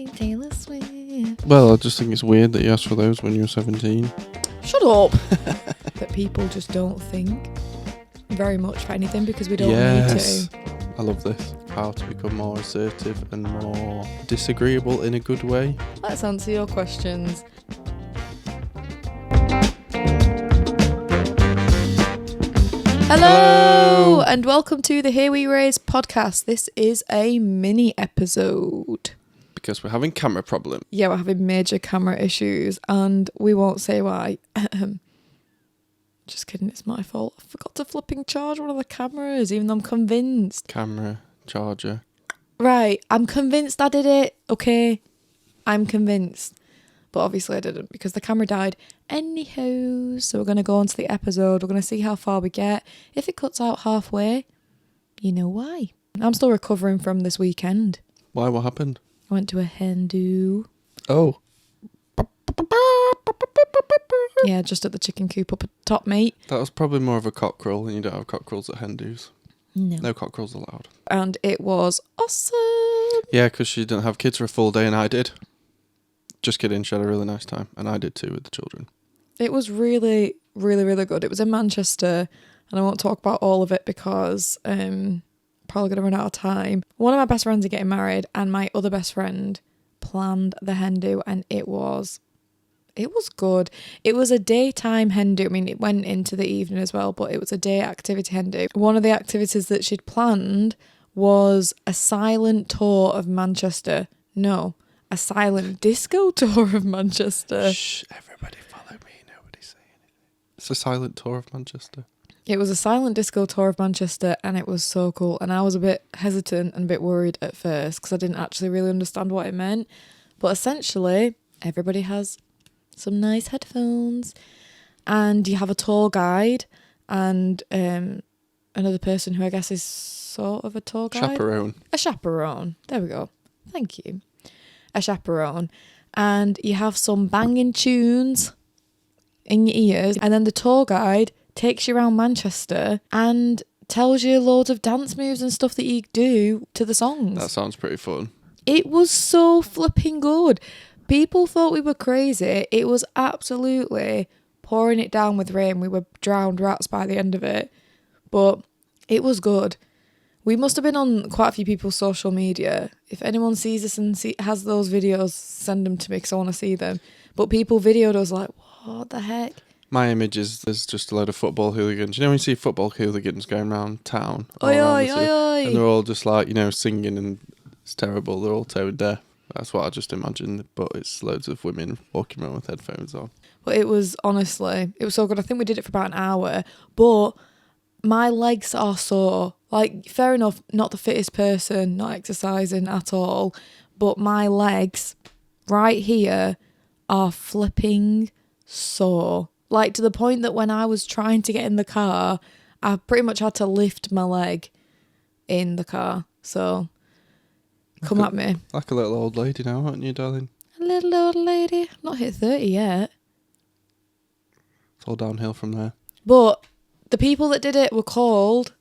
see Taylor Swift. Well, I just think it's weird that you asked for those when you were 17. Shut up. That people just don't think very much for anything because we don't need to. I love this. How to become more assertive and more disagreeable in a good way. Let's answer your questions. Hello, and welcome to the Here We Raise podcast. This is a mini episode. Because we're having camera problems. Yeah, we're having major camera issues and we won't say why. Just kidding, it's my fault. I forgot to flipping charge one of the cameras, even though I'm convinced. Camera, charger. Right, I'm convinced I did it, okay? I'm convinced. But obviously I didn't because the camera died. Anywho, so we're going to go on to the episode. We're going to see how far we get. If it cuts out halfway, you know why. I'm still recovering from this weekend. Why? What happened? I went to a Hen Do. Oh. Yeah, just at the chicken coop up at top, mate. That was probably more of a cockerel, and you don't have cockerels at Hen Do's. No cockerels allowed. And it was awesome. Yeah, because she didn't have kids for a full day and I did. Just kidding, she had a really nice time. And I did too with the children. It was really, really, really good. It was in Manchester and I won't talk about all of it because probably going to run out of time. One of my best friends are getting married and my other best friend planned the Hen Do and it was good. It was a daytime Hen Do. I mean, it went into the evening as well, but it was a day activity Hen Do. One of the activities that she'd planned was a silent tour of Manchester. No, a silent disco tour of Manchester. Shh, everybody follow me. Nobody's saying anything. It's a silent tour of Manchester. It was a silent disco tour of Manchester and it was so cool. And I was a bit hesitant and a bit worried at first because I didn't actually really understand what it meant. But essentially, everybody has some nice headphones and you have a tour guide and another person who I guess is sort of a tour guide. Chaperone. A chaperone. There we go. Thank you. A chaperone. And you have some banging tunes in your ears and then the tour guide takes you around Manchester and tells you loads of dance moves and stuff that you do to the songs. That sounds pretty fun. It was so flipping good. People thought we were crazy. It was absolutely pouring it down with rain. We were drowned rats by the end of it. But it was good. We must have been on quite a few people's social media. If anyone sees this and has those videos, send them to me because I want to see them. But people videoed us like, what the heck? My image is there's just a load of football hooligans. You know when you see football hooligans going around town? Oi, oi, oi, oi. And they're all just like, singing and it's terrible. They're all tone deaf. That's what I just imagined. But it's loads of women walking around with headphones on. But it was, honestly, it was so good. I think we did it for about an hour. But my legs are sore. Like, fair enough, not the fittest person, not exercising at all. But my legs right here are flipping sore. Like, to the point that when I was trying to get in the car, I pretty much had to lift my leg in the car. So, come at me. Like a little old lady now, aren't you, darling? A little old lady. I've not hit 30 yet. It's all downhill from there. But the people that did it were called...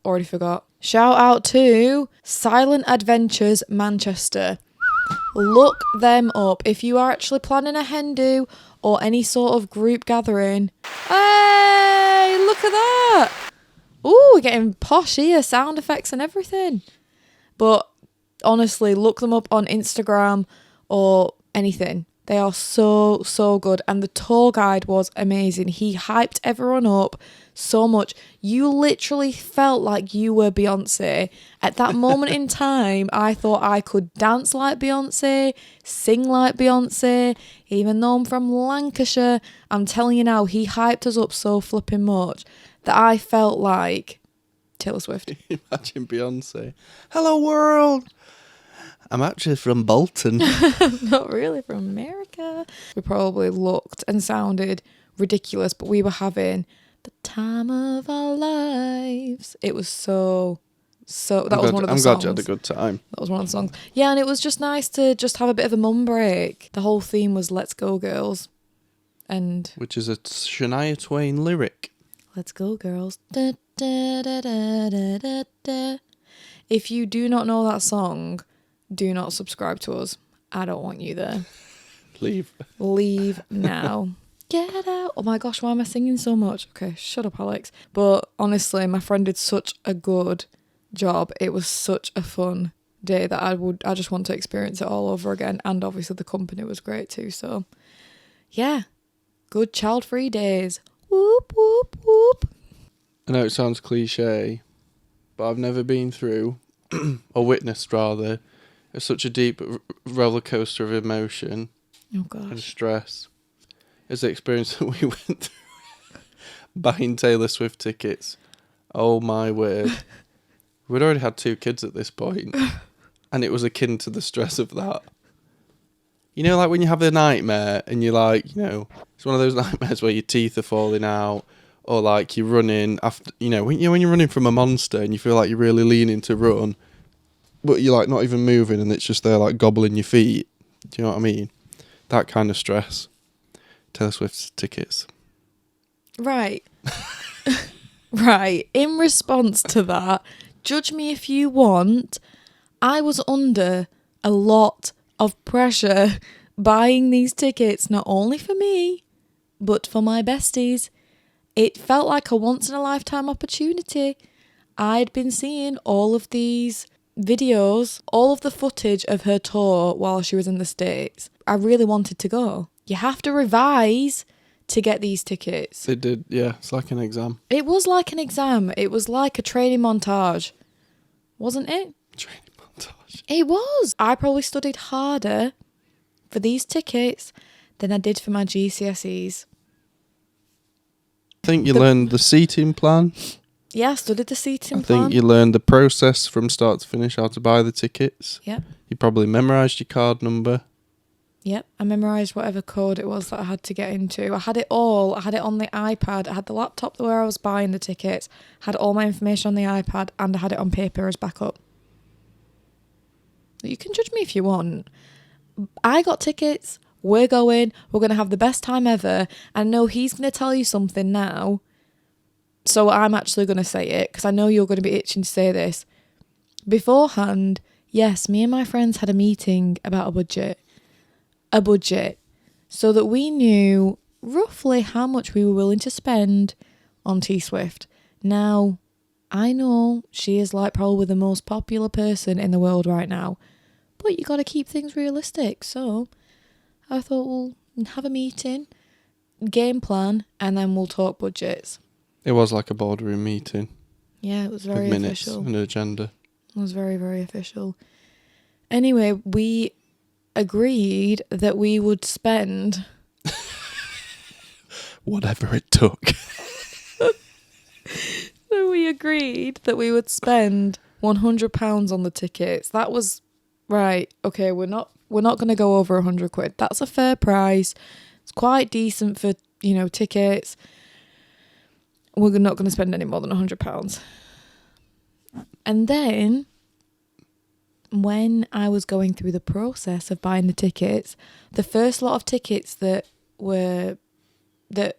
Already forgot. Shout out to Silent Adventures Manchester. Look them up. If you are actually planning a Hen Do or any sort of group gathering. Hey, look at that. Ooh, we're getting posh here. Sound effects and everything. But honestly, look them up on Instagram or anything. They are so, so good. And the tour guide was amazing. He hyped everyone up so much. You literally felt like you were Beyonce. At that moment in time, I thought I could dance like Beyonce, sing like Beyonce. Even though I'm from Lancashire, I'm telling you now, he hyped us up so flipping much that I felt like Taylor Swift. Imagine Beyonce. Hello, world. I'm actually from Bolton. Not really, from America. We probably looked and sounded ridiculous, but we were having the time of our lives. It was so that was one of the songs. I'm glad you had a good time. That was one of the songs. Yeah, and it was just nice to just have a bit of a mum break. The whole theme was Let's Go Girls. And which is a Shania Twain lyric. Let's go girls. Da, da, da, da, da, da, da. If you do not know that song, do not subscribe to us. I don't want you there. Leave now. Get out. Oh my gosh, why am I singing so much? Okay, shut up, Alex. But honestly, my friend did such a good job. It was such a fun day that I just want to experience it all over again. And obviously the company was great too. So yeah, good child-free days. Whoop, whoop, whoop. I know it sounds cliche, but I've never been through, or witnessed rather, such a deep roller coaster of emotion and gosh. stress as the experience that we went through buying Taylor Swift tickets. Oh my word. We'd already had 2 kids at this point, and it was akin to the stress of that. You know, like when you have a nightmare and you're like, you know, it's one of those nightmares where your teeth are falling out, or like you're running after, you know, when you're running from a monster and you feel like you're really leaning to run, but you're like not even moving and it's just there like gobbling your feet. Do you know what I mean? That kind of stress. Taylor Swift's tickets. Right. Right. In response to that, judge me if you want, I was under a lot of pressure buying these tickets, not only for me, but for my besties. It felt like a once-in-a-lifetime opportunity. I'd been seeing all of these videos, all of the footage of her tour while she was in the States. I really wanted to go. You have to revise to get these tickets. It did, yeah. It's like an exam. It was like an exam. It was like a training montage. Wasn't it? Training montage. It was. I probably studied harder for these tickets than I did for my GCSEs. I think you learned the seating plan. Yeah, I studied the seating I plan. think you learned the process from start to finish, how to buy the tickets. Yep. You probably memorised your card number. Yep, I memorised whatever code it was that I had to get into. I had it all. I had it on the iPad. I had the laptop where I was buying the tickets. Had all my information on the iPad, and I had it on paper as backup. You can judge me if you want. I got tickets. We're going. We're going to have the best time ever. I know he's going to tell you something now. So I'm actually going to say it because I know you're going to be itching to say this. Beforehand, yes, me and my friends had a meeting about a budget, so that we knew roughly how much we were willing to spend on TSwift. Now, I know she is like probably the most popular person in the world right now, but you got to keep things realistic. So I thought we'll have a meeting, game plan, and then we'll talk budgets. It was like a boardroom meeting. Yeah, it was very with minutes official. and an agenda. It was very, very official. Anyway, we agreed that we would spend... Whatever it took. So we agreed that we would spend £100 on the tickets. That was... Right, okay, we're not going to go over £100. That's a fair price. It's quite decent for, you know, tickets. We're not going to spend any more than £100. And then, when I was going through the process of buying the tickets, the first lot of tickets that were It's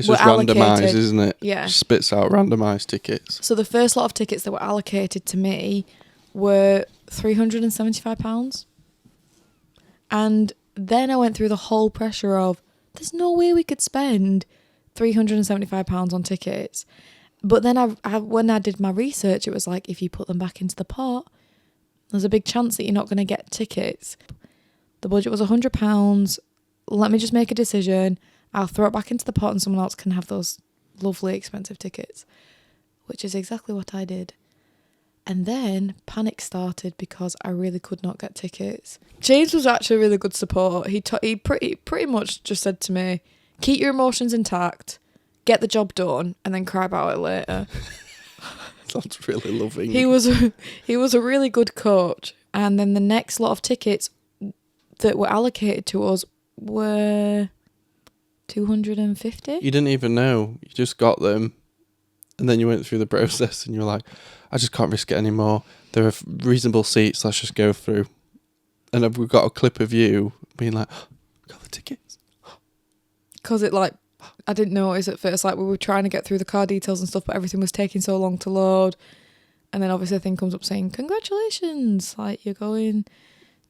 just randomised, isn't it? Yeah. Spits out randomised tickets. So the first lot of tickets that were allocated to me were £375. And then I went through the whole pressure of, there's no way we could spend £375 on tickets. But then I when I did my research, it was like, if you put them back into the pot, there's a big chance that you're not going to get tickets. The budget was £100. Let me just make a decision. I'll throw it back into the pot and someone else can have those lovely expensive tickets, which is exactly what I did. And then panic started because I really could not get tickets. James was actually really good support. He pretty much just said to me, keep your emotions intact, get the job done, and then cry about it later. Sounds really loving. He was a really good coach. And then the next lot of tickets that were allocated to us were 250. You didn't even know. You just got them. And then you went through the process and you were like, I just can't risk it anymore. There are reasonable seats. Let's just go through. And we've got a clip of you being like, oh, got the tickets. Because it like, I didn't notice at first, like we were trying to get through the car details and stuff, but everything was taking so long to load. And then obviously a thing comes up saying, congratulations, like you're going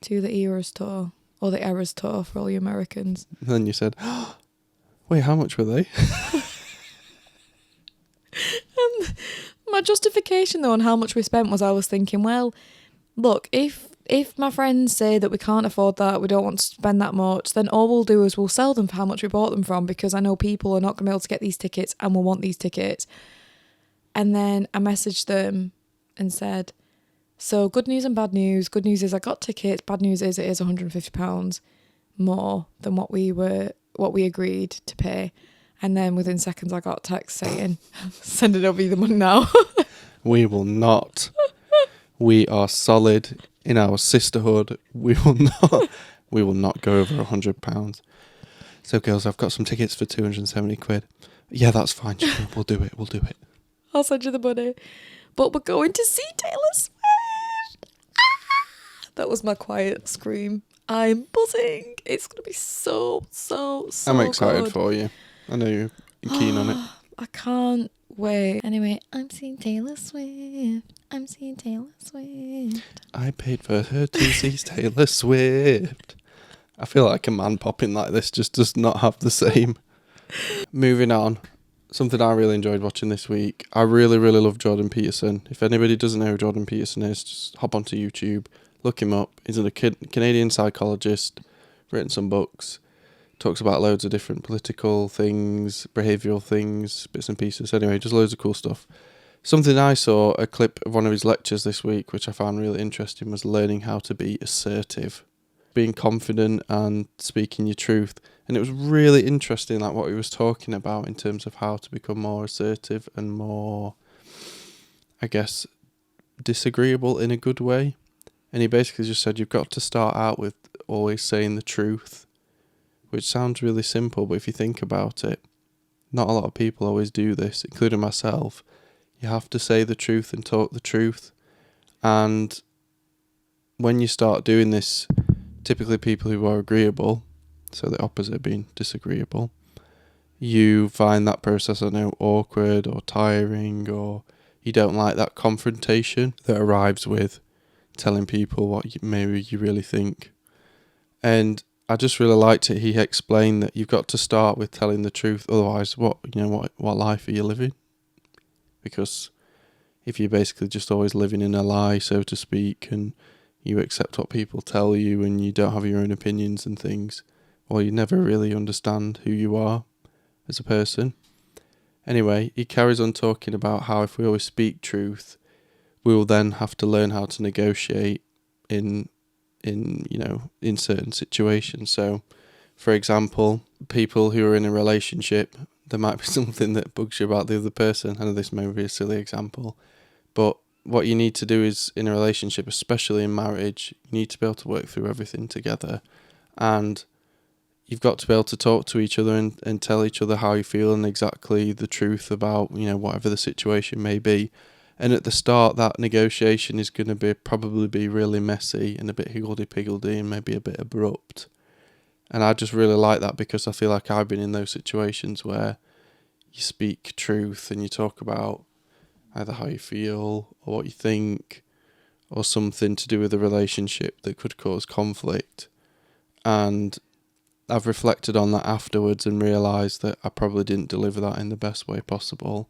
to the Eras tour, or the Eras tour for all you Americans. And then you said, wait, how much were they? And my justification though on how much we spent was, I was thinking, well, look, if my friends say that we can't afford that, we don't want to spend that much, then all we'll do is we'll sell them for how much we bought them from, because I know people are not going to be able to get these tickets and will want these tickets. And then I messaged them and said, so good news and bad news. Good news is I got tickets. Bad news is it is £150 more than what we agreed to pay. And then within seconds I got a text saying, send it over the money now. We will not. We are solid in our sisterhood. We will not go over £100. So girls, I've got some tickets for 270 quid. Yeah, that's fine. We'll do it. I'll send you the money. But we're going to see Taylor Swift. Ah! That was my quiet scream. I'm buzzing. It's going to be so I'm excited good. for you. I know you're keen on it. I can't wait. Anyway, I'm seeing Taylor Swift. I paid for her to see Taylor Swift. I feel like a man popping like this just does not have the same. Moving on. Something I really enjoyed watching this week. I really, really love Jordan Peterson. If anybody doesn't know who Jordan Peterson is, just hop onto YouTube, look him up. He's a Canadian psychologist, written some books, talks about loads of different political things, behavioural things, bits and pieces. Anyway, just loads of cool stuff. Something I saw, a clip of one of his lectures this week, which I found really interesting, was learning how to be assertive. Being confident and speaking your truth. And it was really interesting, like what he was talking about in terms of how to become more assertive and more, I guess, disagreeable in a good way. And he basically just said you've got to start out with always saying the truth, which sounds really simple, but if you think about it, not a lot of people always do this, including myself. You have to say the truth and talk the truth. And when you start doing this, typically people who are agreeable, so the opposite being disagreeable, you find that process, I don't know, awkward or tiring, or you don't like that confrontation that arrives with telling people what maybe you really think. And I just really liked it. He explained that you've got to start with telling the truth, otherwise what life are you living? Because if you're basically just always living in a lie, so to speak, and you accept what people tell you and you don't have your own opinions and things, well, you never really understand who you are as a person. Anyway, he carries on talking about how if we always speak truth, we will then have to learn how to negotiate in certain situations. So, for example, people who are in a relationship, there might be something that bugs you about the other person. I know this may be a silly example, but what you need to do is, in a relationship, especially in marriage, you need to be able to work through everything together. And you've got to be able to talk to each other and tell each other how you feel and exactly the truth about, whatever the situation may be. And at the start, that negotiation is going to probably be really messy and a bit higgledy-piggledy and maybe a bit abrupt. And I just really like that, because I feel like I've been in those situations where you speak truth and you talk about either how you feel or what you think or something to do with a relationship that could cause conflict. And I've reflected on that afterwards and realised that I probably didn't deliver that in the best way possible.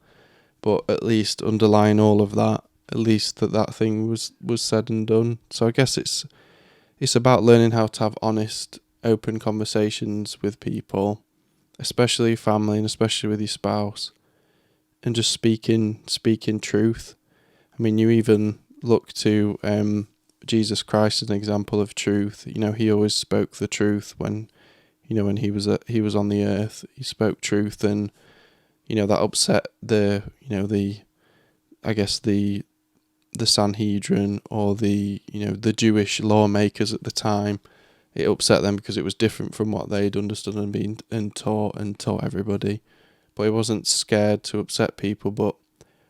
But at least underlying all of that, at least that thing was said and done. So I guess it's about learning how to have honest, open conversations with people, especially family and especially with your spouse, and just speaking truth. I mean, you even look to Jesus Christ as an example of truth. He always spoke the truth when he was on the earth. He spoke truth, and that upset the Sanhedrin, or the Jewish lawmakers at the time. It upset them because it was different from what they'd understood and been and taught everybody. But he wasn't scared to upset people. But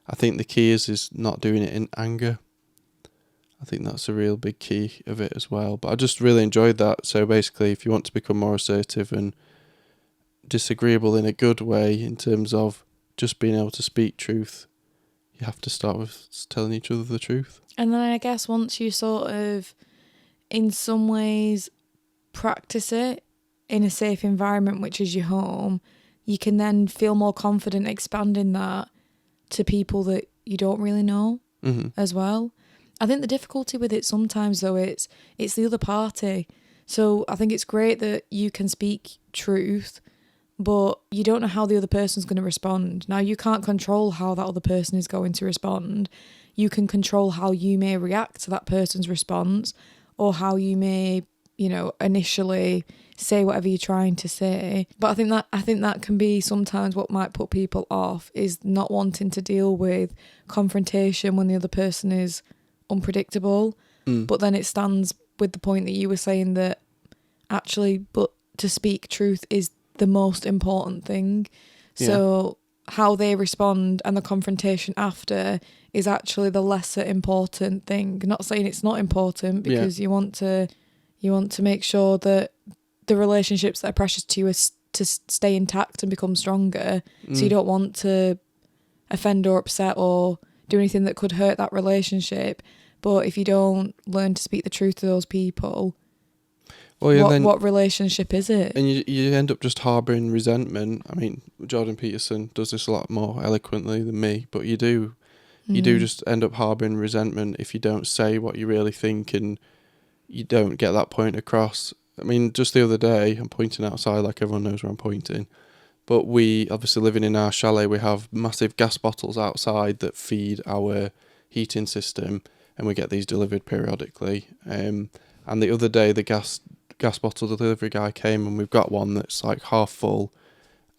I think the key is not doing it in anger. I think that's a real big key of it as well. But I just really enjoyed that. So basically, if you want to become more assertive and disagreeable in a good way, in terms of just being able to speak truth, you you have to start with telling each other the truth. And then I guess once you sort of, in some ways, practice it in a safe environment, which is your home, you can then feel more confident expanding that to people that you don't really know as well. I think the difficulty with it sometimes, though, it's the other party. So I think it's great that you can speak truth, but you don't know how the other person's going to respond. Now, you can't control how that other person is going to respond. You can control how you may react to that person's response, or how you may, initially say whatever you're trying to say. But I think that can be sometimes what might put people off, is not wanting to deal with confrontation when the other person is unpredictable. But then it stands with the point that you were saying, that actually, but to speak truth is the most important thing. Yeah. So how they respond and the confrontation after is actually the lesser important thing. Not saying it's not important, because you want to make sure that the relationships that are precious to you are to stay intact and become stronger. So you don't want to offend or upset or do anything that could hurt that relationship. But if you don't learn to speak the truth to those people, what relationship is it? And you end up just harbouring resentment. I mean, Jordan Peterson does this a lot more eloquently than me, but you do just end up harbouring resentment if you don't say what you really think and you don't get that point across. I mean, just the other day, I'm pointing outside like everyone knows where I'm pointing, but we, obviously living in our chalet, we have massive gas bottles outside that feed our heating system, and we get these delivered periodically. And the other day, the gas bottle delivery guy came, and we've got one that's like half full,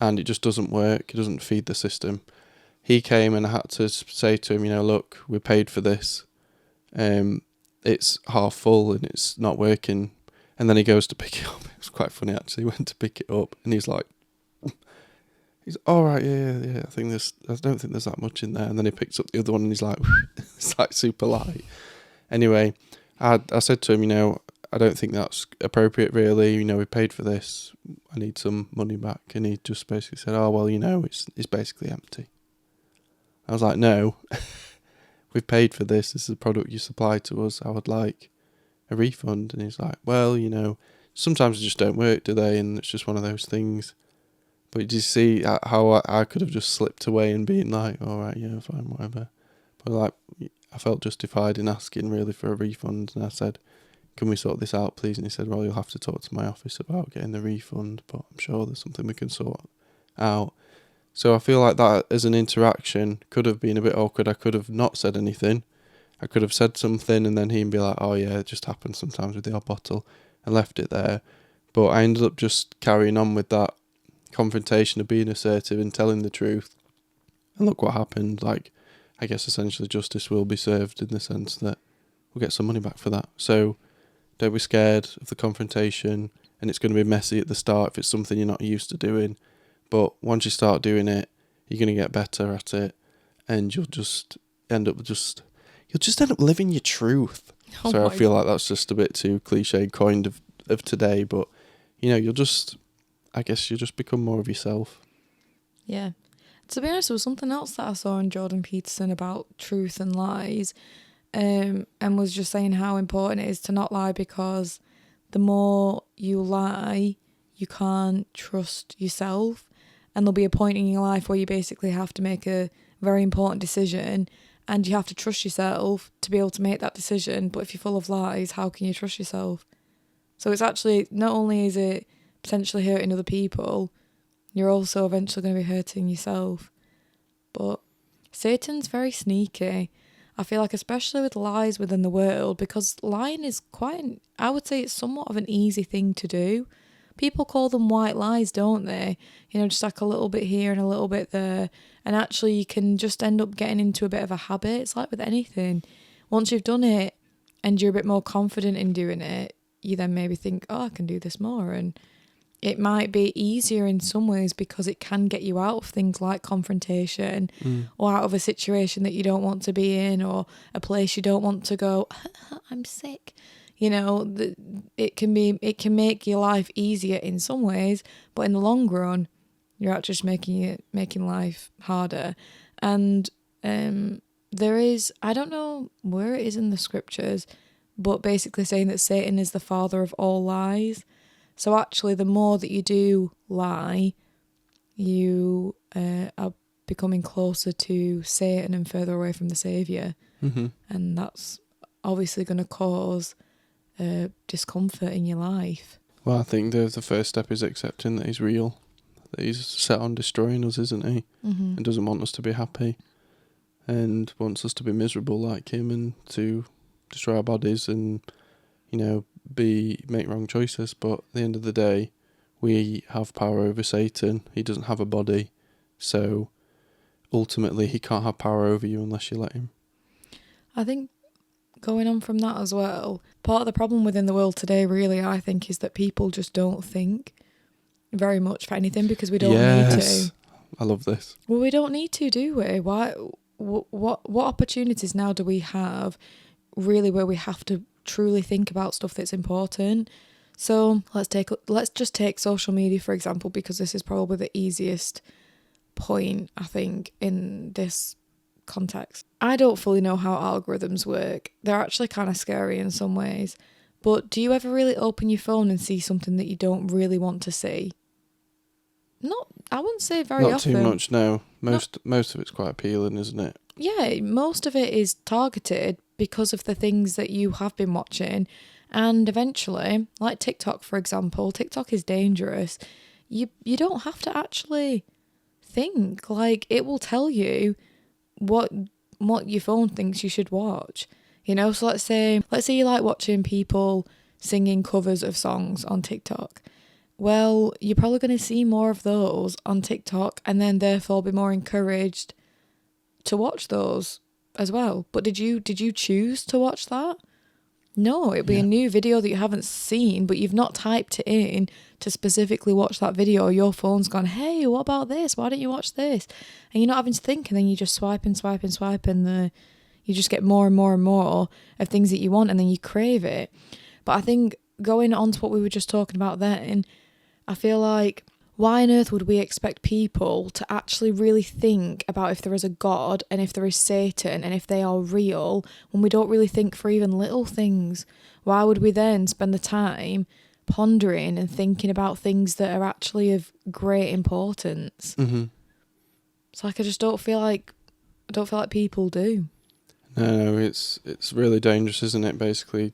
and it just doesn't work. It doesn't feed the system. He came, and I had to say to him, look, we paid for this. It's half full and it's not working. And then he goes to pick it up. It was quite funny actually. He went to pick it up and he's like, all right, yeah. I don't think there's that much in there. And then he picks up the other one and he's like, it's like super light. Anyway, I said to him, I don't think that's appropriate really. We paid for this. I need some money back. And he just basically said, oh, well, it's basically empty. I was like, no, we've paid for this. This is a product you supplied to us. I would like a refund. And he's like, well, sometimes they just don't work, do they? And it's just one of those things. But do you see how I could have just slipped away and been like, all right, yeah, fine, whatever. But like, I felt justified in asking really for a refund. And I said, can we sort this out, please? And he said, well, you'll have to talk to my office about getting the refund, but I'm sure there's something we can sort out. So I feel like that as an interaction could have been a bit awkward. I could have not said anything. I could have said something and then he'd be like, oh yeah, it just happens sometimes with the odd bottle, and left it there. But I ended up just carrying on with that confrontation of being assertive and telling the truth. And look what happened. Like, I guess essentially justice will be served in the sense that we'll get some money back for that. So don't be scared of the confrontation, and it's going to be messy at the start if it's something you're not used to doing. But once you start doing it, you're going to get better at it, and you'll just end up living your truth. So I feel like that's just a bit too cliche coined of today, but you'll just become more of yourself. Yeah. To be honest, there was something else that I saw in Jordan Peterson about truth and lies, and was just saying how important it is to not lie, because the more you lie, you can't trust yourself. And there'll be a point in your life where you basically have to make a very important decision, and you have to trust yourself to be able to make that decision. But if you're full of lies, how can you trust yourself? So it's actually, not only is it potentially hurting other people, you're also eventually going to be hurting yourself. But Satan's very sneaky. I feel like, especially with lies within the world, because lying is I would say it's somewhat of an easy thing to do. People call them white lies, don't they? Just like a little bit here and a little bit there. And actually you can just end up getting into a bit of a habit. It's like with anything. Once you've done it and you're a bit more confident in doing it, you then maybe think, oh, I can do this more. And it might be easier in some ways because it can get you out of things like confrontation or out of a situation that you don't want to be in, or a place you don't want to go. I'm sick. It can make your life easier in some ways, but in the long run, you're actually just making life harder. And there is, I don't know where it is in the scriptures, but basically saying that Satan is the father of all lies. So actually, the more that you do lie, you are becoming closer to Satan and further away from the Saviour. Mm-hmm. And that's obviously going to cause discomfort in your life. Well, I think the first step is accepting that he's real, that he's set on destroying us, isn't he? Mm-hmm. And doesn't want us to be happy, and wants us to be miserable like him, and to destroy our bodies and, make wrong choices. But at the end of the day, we have power over Satan. He doesn't have a body, so ultimately he can't have power over you unless you let him. I think going on from that as well, part of the problem within the world today, really, I think, is that people just don't think very much for anything because we don't need to. I love this. Well, we don't need to, do we? Why? What opportunities now do we have, really, where we have to truly think about stuff that's important? So let's just take social media, for example, because this is probably the easiest point, I think, in this context. I don't fully know how algorithms work. They're actually kind of scary in some ways. But do you ever really open your phone and see something that you don't really want to see? I wouldn't say very often. Not too much, no. Most of it's quite appealing, isn't it? Yeah, most of it is targeted because of the things that you have been watching. And eventually, like TikTok, for example, TikTok is dangerous. You don't have to actually think. Like, it will tell you what your phone thinks you should watch. So let's say you like watching people singing covers of songs on TikTok. Well, you're probably going to see more of those on TikTok and then therefore be more encouraged to watch those as well. But did you choose to watch that? No, it'd be a new video that you haven't seen, but you've not typed it in to specifically watch that video. Your phone's gone, hey, what about this? Why don't you watch this? And you're not having to think, and then you just swipe, and you just get more and more and more of things that you want, and then you crave it. But I think going on to what we were just talking about then, I feel like, why on earth would we expect people to actually really think about if there is a God and if there is Satan and if they are real when we don't really think for even little things? Why would we then spend the time pondering and thinking about things that are actually of great importance? Mm-hmm. It's like I don't feel like people do. No, it's really dangerous, isn't it? Basically,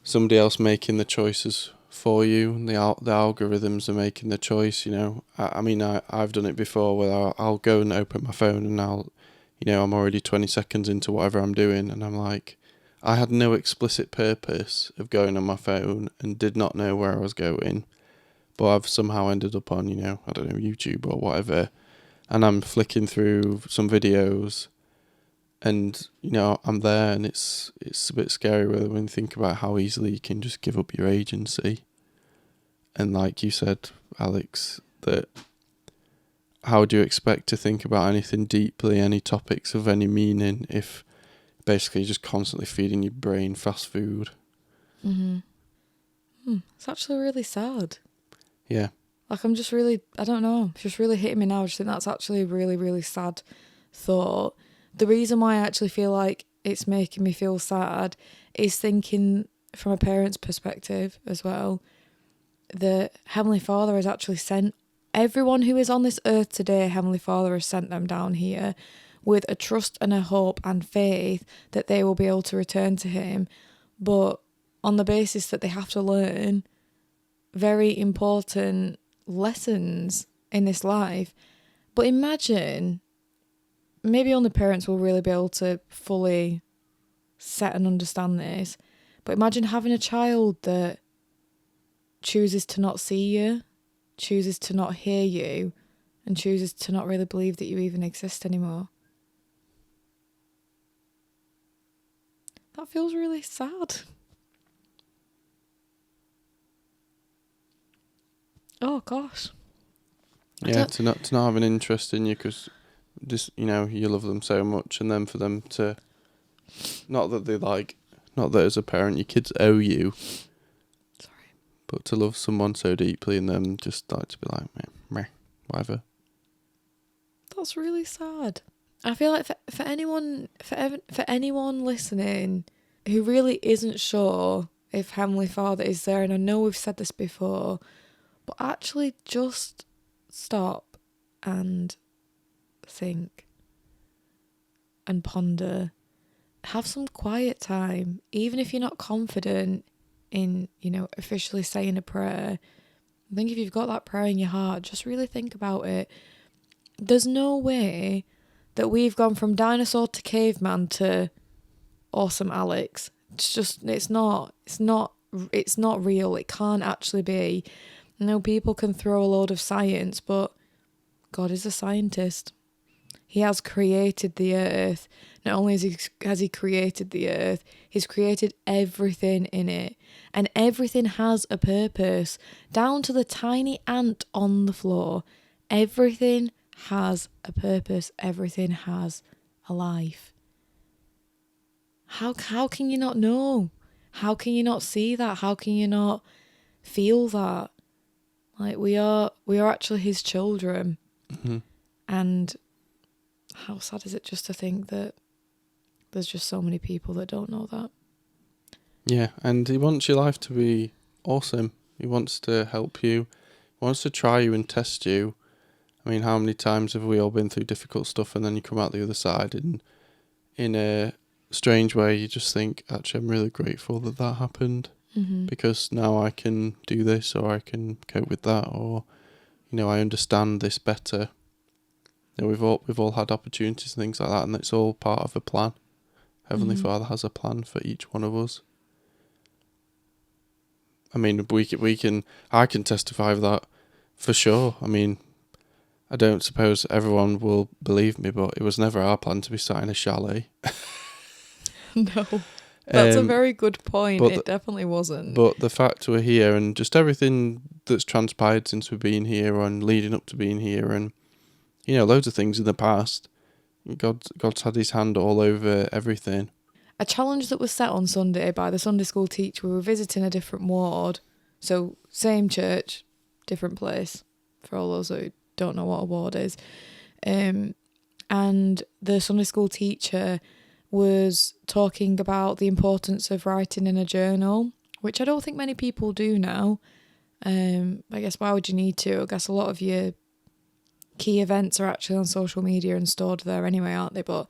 somebody else making the choices for you, and the algorithms are making the choice. I've done it before where I'll go and open my phone and I'm already 20 seconds into whatever I'm doing, and I'm like, I had no explicit purpose of going on my phone and did not know where I was going, but I've somehow ended up on, I don't know, YouTube or whatever, and I'm flicking through some videos, and I'm there, and it's a bit scary when you think about how easily you can just give up your agency. And like you said, Alex, that how do you expect to think about anything deeply, any topics of any meaning, if basically you're just constantly feeding your brain fast food? Mm-hmm. It's actually really sad. Yeah. Like, I'm just really, I don't know, it's just really hitting me now. I just think that's actually a really, really sad thought. The reason why I actually feel like it's making me feel sad is thinking from a parent's perspective as well, that Heavenly Father has actually sent everyone who is on this earth today, Heavenly Father has sent them down here with a trust and a hope and faith that they will be able to return to Him, but on the basis that they have to learn very important lessons in this life. But imagine, maybe only parents will really be able to fully set and understand this, but imagine having a child that chooses to not see you, chooses to not hear you, and chooses to not really believe that you even exist anymore. That feels really sad. Oh gosh. Yeah, to not have an interest in you because just you love them so much, and then for them to not that as a parent your kids owe you, Sorry, but to love someone so deeply and then just like to be like meh, whatever. that's really sad. I feel like for anyone listening who really isn't sure if Heavenly Father is there, and I know we've said this before, but actually just stop and think and ponder. Have some quiet time, even if you're not confident in, officially saying a prayer. I think if you've got that prayer in your heart, just really think about it. There's no way that we've gone from dinosaur to caveman to awesome Alex. It's not real. It can't actually be. I know people can throw a load of science, but God is a scientist. He has created the earth. Not only has he created the earth, he's created everything in it. And everything has a purpose. Down to the tiny ant on the floor. Everything has a purpose. Everything has a life. How can you not know? How can you not see that? How can you not feel that? Like we are actually his children. Mm-hmm. And how sad is it just to think that there's just so many people that don't know that? Yeah, and he wants your life to be awesome. He wants to help you. He wants to try you and test you. I mean, how many times have we all been through difficult stuff and then you come out the other side and in a strange way you just think, actually, I'm really grateful that happened, because now I can do this, or I can cope with that, or, I understand this better. We've all had opportunities and things like that, and it's all part of a plan. Heavenly Father has a plan for each one of us. I mean, I can testify of that for sure. I mean, I don't suppose everyone will believe me, but it was never our plan to be sat in a chalet. No, that's a very good point. It definitely wasn't. But the fact we're here and just everything that's transpired since we've been here and leading up to being here, and loads of things in the past, God's had his hand all over everything. A challenge that was set on Sunday by the Sunday school teacher. We were visiting a different ward, so same church, different place, for all those who don't know what a ward is. And the Sunday school teacher was talking about the importance of writing in a journal, which I don't think many people do now. I guess why would you need to? I guess a lot of your key events are actually on social media and stored there anyway, aren't they? But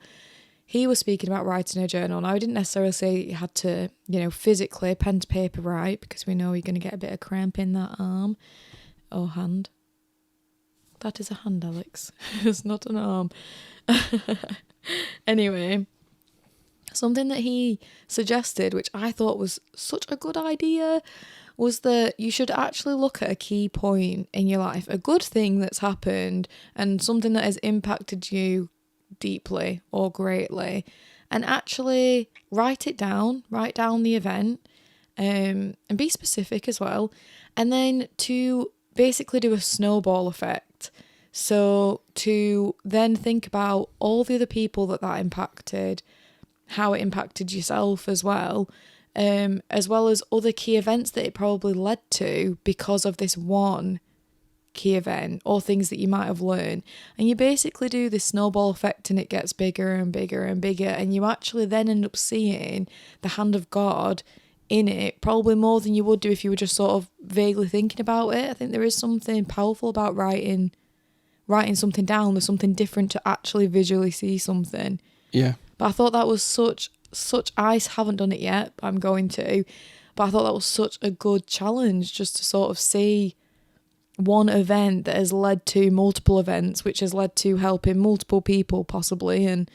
he was speaking about writing a journal. Now, I didn't necessarily say you had to, physically pen to paper write, because we know you're going to get a bit of cramp in that arm or hand. That is a hand, Alex. It's not an arm. Anyway, something that he suggested, which I thought was such a good idea, was that you should actually look at a key point in your life, a good thing that's happened and something that has impacted you deeply or greatly, and actually write down the event, and be specific as well, and then to basically do a snowball effect. So to then think about all the other people that impacted, how it impacted yourself as well as other key events that it probably led to because of this one key event, or things that you might have learned. And you basically do this snowball effect, and it gets bigger and bigger and bigger, and you actually then end up seeing the hand of God in it, probably more than you would do if you were just sort of vaguely thinking about it. I think there is something powerful about writing something down. There's something different to actually visually see something. Yeah. But I thought that was such I haven't done it yet, but I'm going to. But I thought that was such a good challenge, just to sort of see one event that has led to multiple events, which has led to helping multiple people possibly, and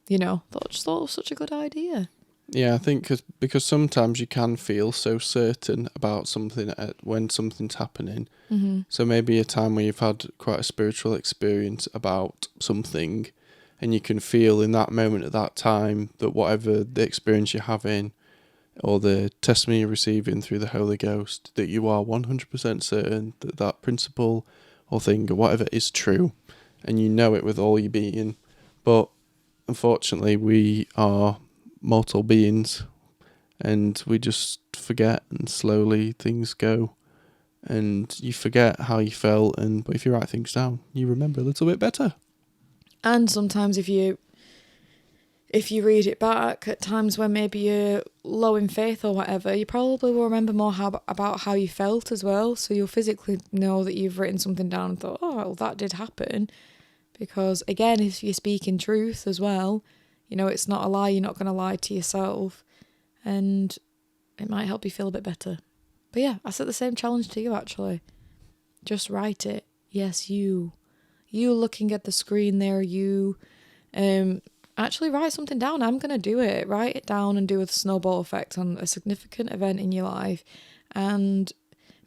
thought it was such a good idea. Yeah, I think because sometimes you can feel so certain about something when something's happening. Mm-hmm. So maybe a time where you've had quite a spiritual experience about something, and you can feel in that moment at that time that whatever the experience you're having or the testimony you're receiving through the Holy Ghost, that you are 100% certain that principle or thing or whatever is true, and you know it with all your being. But unfortunately, we are mortal beings, and we just forget, and slowly things go, and you forget how you felt. But if you write things down, you remember a little bit better. And sometimes if you read it back at times when maybe you're low in faith or whatever, you probably will remember more about how you felt as well. So you'll physically know that you've written something down and thought, oh, well, that did happen. Because again, if you're speaking truth as well, it's not a lie. You're not going to lie to yourself. And it might help you feel a bit better. But yeah, I set the same challenge to you actually. Just write it. Yes, you. You looking at the screen there, you. Actually write something down. I'm going to do it. Write it down and do a snowball effect on a significant event in your life. And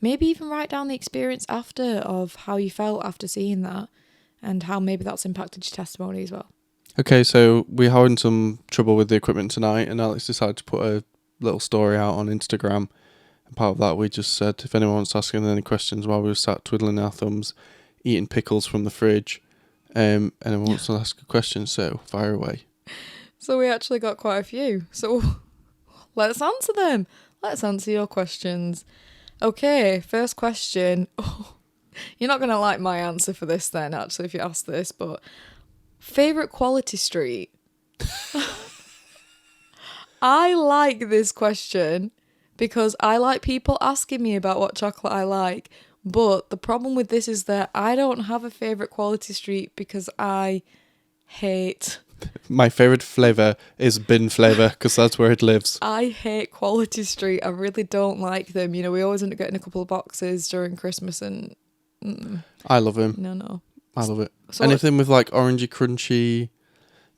maybe even write down the experience after of how you felt after seeing that and how maybe that's impacted your testimony as well. Okay, so we're having some trouble with the equipment tonight, and Alex decided to put a little story out on Instagram. And part of that, we just said if anyone wants to ask any questions while we were sat twiddling our thumbs, eating pickles from the fridge, and anyone wants to ask a question, so fire away. So we actually got quite a few. So let's answer them. Let's answer your questions. Okay, first question. Oh, you're not going to like my answer for this then, actually, if you ask this, but favourite quality street? I like this question because I like people asking me about what chocolate I like. But the problem with this is that I don't have a favourite quality street because I hate... My favourite flavour is bin flavour because that's where it lives. I hate Quality Street. I really don't like them. We always end up getting a couple of boxes during Christmas and... I love them. No. I love it. So anything with like orangey, crunchy,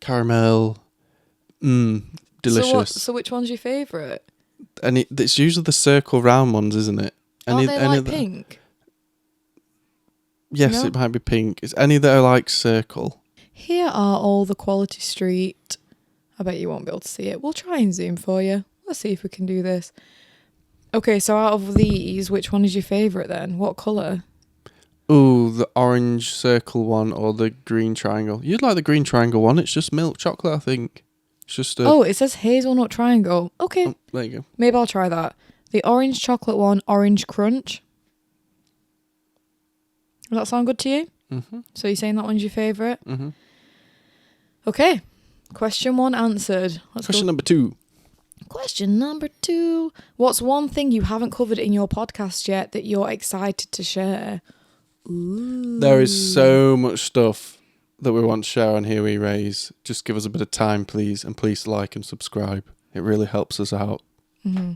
caramel, delicious. So which one's your favourite? It's usually the circle round ones, isn't it? Are they like pink? Yes, No? it might be pink. It's any that are like circle. Here are all the Quality Street. I bet you won't be able to see it. We'll try and zoom for you. Let's see if we can do this. Okay, so out of these, which one is your favourite then? What colour? Ooh, the orange circle one or the green triangle. You'd like the green triangle one. It's just milk chocolate, I think. It's just Oh, it says hazelnut triangle. Okay. Oh, there you go. Maybe I'll try that. The orange chocolate one, Orange Crunch. Does that sound good to you? Mm-hmm. So you're saying that one's your favourite? Mm-hmm. Okay. Question 1 answered. Question number 2. Question number 2. What's one thing you haven't covered in your podcast yet that you're excited to share? Ooh. There is so much stuff that we want to share on Here We Raise. Just give us a bit of time, please. And please like and subscribe. It really helps us out. Mm-hmm.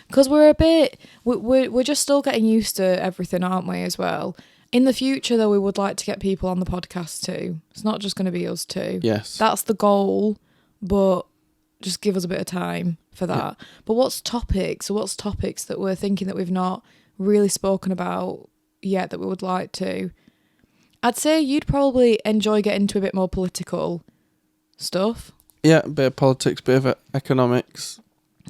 Because we're just still getting used to everything, aren't we, as well? In the future, though, we would like to get people on the podcast too. It's not just going to be us two. Yes. That's the goal, but just give us a bit of time for that. Yeah. But what's topics that we're thinking that we've not really spoken about yet that we would like to? I'd say you'd probably enjoy getting into a bit more political stuff. Yeah, a bit of politics, bit of economics.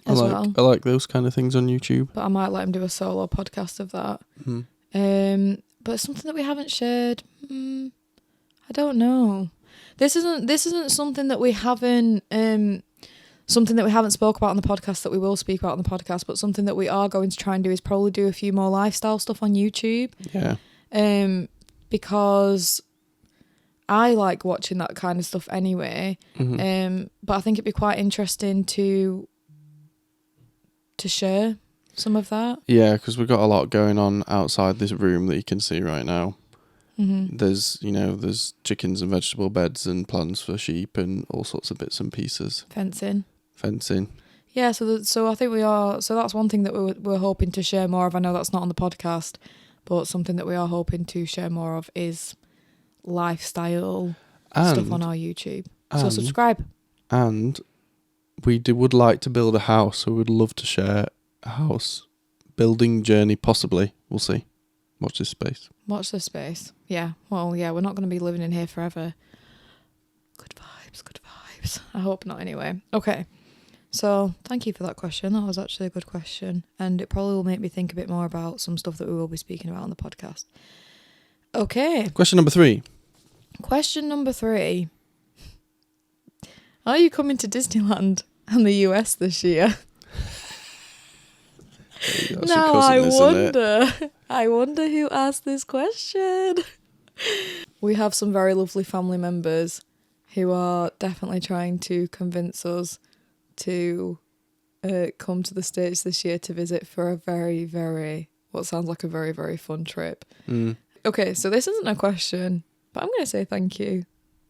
I like those kind of things on YouTube. But I might let him do a solo podcast of that. Mm. But something that we haven't shared, I don't know. This isn't something that we haven't spoke about on the podcast that we will speak about on the podcast, but something that we are going to try and do is probably do a few more lifestyle stuff on YouTube. Yeah. Because I like watching that kind of stuff anyway. Mm-hmm. But I think it'd be quite interesting to share some of that. Yeah, because we've got a lot going on outside this room that you can see right now. Mm-hmm. There's chickens and vegetable beds and plants for sheep and all sorts of bits and pieces. Fencing. Yeah, so I think we are. So that's one thing that we're hoping to share more of. I know that's not on the podcast, but something that we are hoping to share more of is lifestyle stuff on our YouTube. So subscribe. And we would like to build a house, so we would love to share a house building journey, possibly. We'll see. Watch this space. Yeah. Well, yeah, we're not going to be living in here forever. Good vibes. I hope not anyway. Okay. So thank you for that question. That was actually a good question. And it probably will make me think a bit more about some stuff that we will be speaking about on the podcast. Okay. Question number 3. Are you coming to Disneyland and the US this year? Now I wonder who asked this question. We have some very lovely family members who are definitely trying to convince us to come to the States this year to visit for a very, very, what sounds like a very, very fun trip. Okay, so this isn't a question, but I'm going to say thank you.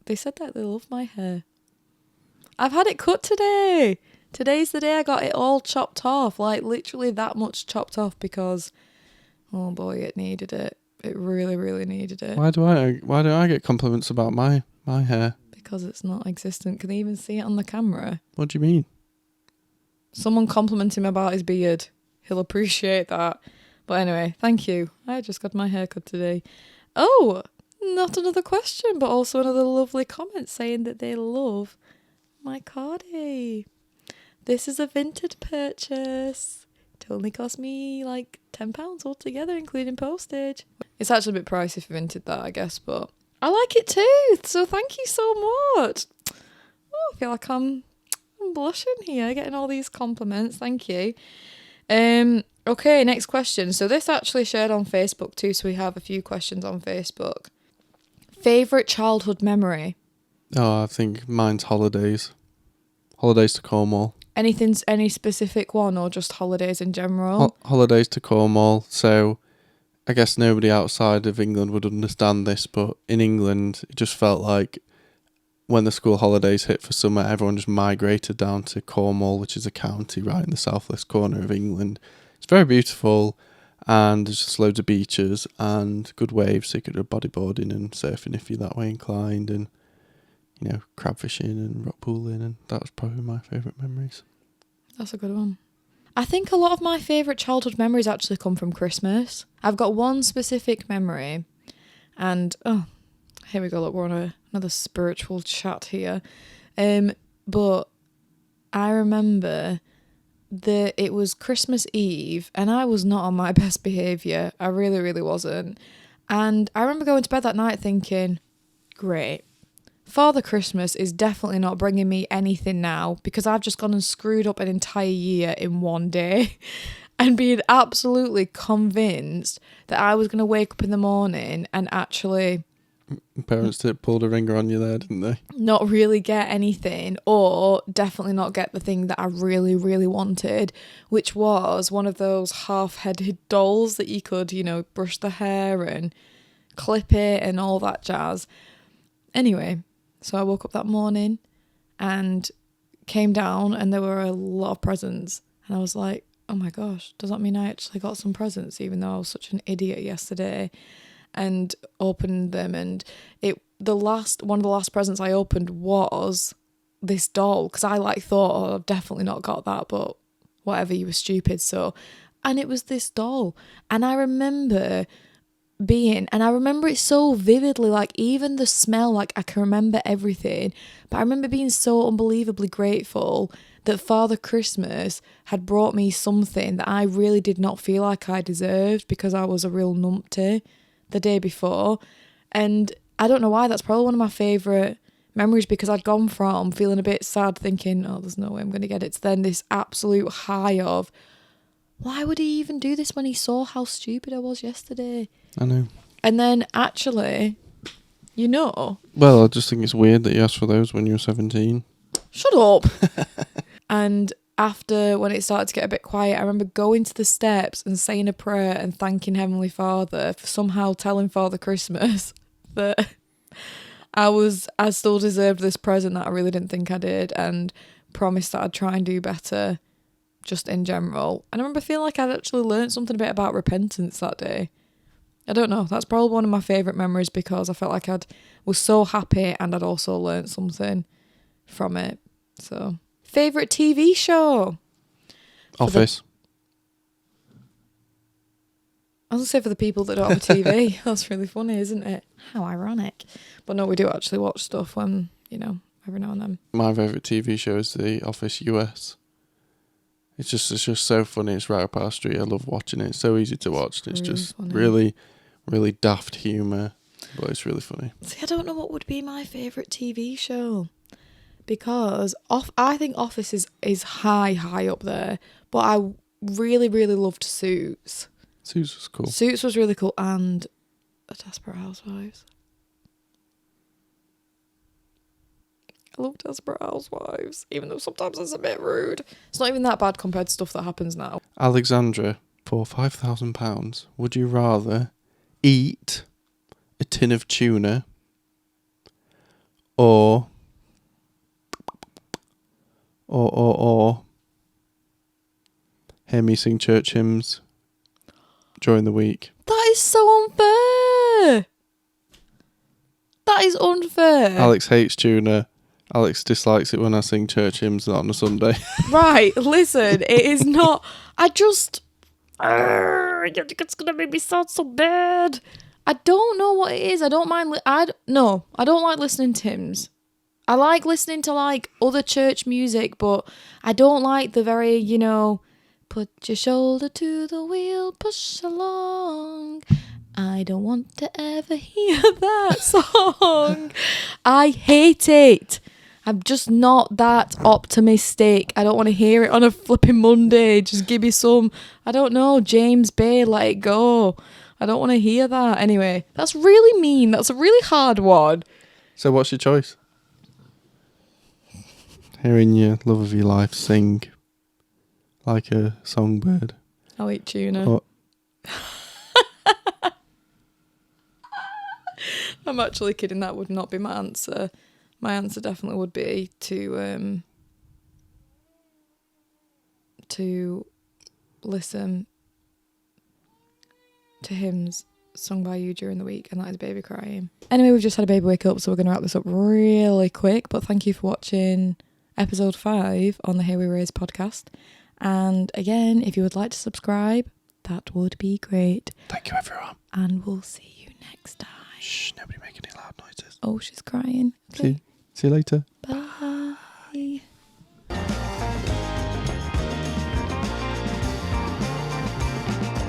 They said that they love my hair. I've had it cut today. Today's the day I got it all chopped off, like literally that much chopped off because, oh boy, it needed it. It really, really needed it. Why do I get compliments about my hair? Because it's not existent. Can they even see it on the camera? What do you mean? Someone compliment him about his beard. He'll appreciate that. But anyway, thank you. I just got my hair cut today. Oh, not another question, but also another lovely comment saying that they love my cardi. This is a vintage purchase. It only cost me like £10 altogether, including postage. It's actually a bit pricey for vintage that, I guess, but I like it too. So thank you so much. Oh, I feel like I'm blushing here, getting all these compliments. Thank you. Okay, next question. So this actually shared on Facebook too, so we have a few questions on Facebook. Favourite childhood memory? Oh, I think mine's holidays. Holidays to Cornwall. Any specific one or just holidays in general? Holidays to Cornwall. So I guess nobody outside of England would understand this, but in England it just felt like when the school holidays hit for summer, everyone just migrated down to Cornwall, which is a county right in the southwest corner of England. It's very beautiful, and there's just loads of beaches and good waves, so you could do bodyboarding and surfing if you're that way inclined, and crab fishing and rock pooling, and that was probably my favourite memories. That's a good one. I think a lot of my favourite childhood memories actually come from Christmas. I've got one specific memory, and here we go, look, we're on another spiritual chat here. But I remember that it was Christmas Eve and I was not on my best behaviour. I really, really wasn't. And I remember going to bed that night thinking, great, Father Christmas is definitely not bringing me anything now because I've just gone and screwed up an entire year in one day. And being absolutely convinced that I was going to wake up in the morning and actually... Parents pulled a ringer on you there, didn't they? Not really get anything, or definitely not get the thing that I really, really wanted, which was one of those half-headed dolls that you could, brush the hair and clip it and all that jazz. Anyway, so I woke up that morning and came down and there were a lot of presents. And I was like, oh my gosh, does that mean I actually got some presents, even though I was such an idiot yesterday? And opened them, and one of the last presents I opened was this doll, because I thought, oh, I've definitely not got that, but whatever, you were stupid. So, and it was this doll, and I remember it so vividly, like even the smell, like I can remember everything, but I remember being so unbelievably grateful that Father Christmas had brought me something that I really did not feel like I deserved because I was a real numpty the day before. And I don't know why, that's probably one of my favourite memories, because I'd gone from feeling a bit sad thinking, oh, there's no way I'm going to get it, to then this absolute high of, why would he even do this when he saw how stupid I was yesterday? I know. And then actually, well, I just think it's weird that you asked for those when you were 17. Shut up. And after, when it started to get a bit quiet, I remember going to the steps and saying a prayer and thanking Heavenly Father for somehow telling Father Christmas that I still deserved this present that I really didn't think I did, and promised that I'd try and do better just in general. And I remember feeling like I'd actually learned something a bit about repentance that day. I don't know, that's probably one of my favourite memories because I felt like was so happy and I'd also learned something from it. So... Favourite TV show? Office. I was going to say for the people that don't have a TV. That's really funny, isn't it? How ironic. But no, we do actually watch stuff when, every now and then. My favourite TV show is The Office US. It's just so funny. It's right up our street. I love watching it. It's so easy to watch. It's really just funny. Really, really daft humour, but it's really funny. See, I don't know what would be my favourite TV show. Because I think Office is high up there, but I really, really loved Suits. Suits was cool. Suits was really cool, and Desperate Housewives. I love Desperate Housewives, even though sometimes it's a bit rude. It's not even that bad compared to stuff that happens now. Alexandra, for £5,000, would you rather eat a tin of tuna or hear me sing church hymns during the week? That is so unfair. That is unfair. Alex hates tuna. Alex dislikes it when I sing church hymns on a Sunday. Right, listen, it is not... I just... It's going to make me sound so bad. I don't know what it is. I don't mind... I don't like listening to hymns. I like listening to, like, other church music, but I don't like the very, you know, put your shoulder to the wheel, push along. I don't want to ever hear that song. I hate it. I'm just not that optimistic. I don't want to hear it on a flipping Monday. Just give me some, I don't know, James Bay, Let It Go. I don't want to hear that. Anyway, that's really mean. That's a really hard one. So what's your choice? Hearing your love of your life sing like a songbird. I'll eat tuna. Or I'm actually kidding. That would not be my answer. My answer definitely would be to listen to hymns sung by you during the week, and that is baby crying. Anyway, we've just had a baby wake up, so we're going to wrap this up really quick, but thank you for watching episode 5 on the Here We Raise podcast. And again, if you would like to subscribe, that would be great. thank you, everyone. And we'll see you next time. Shh, nobody make any loud noises. Oh, she's crying. See you later. Bye.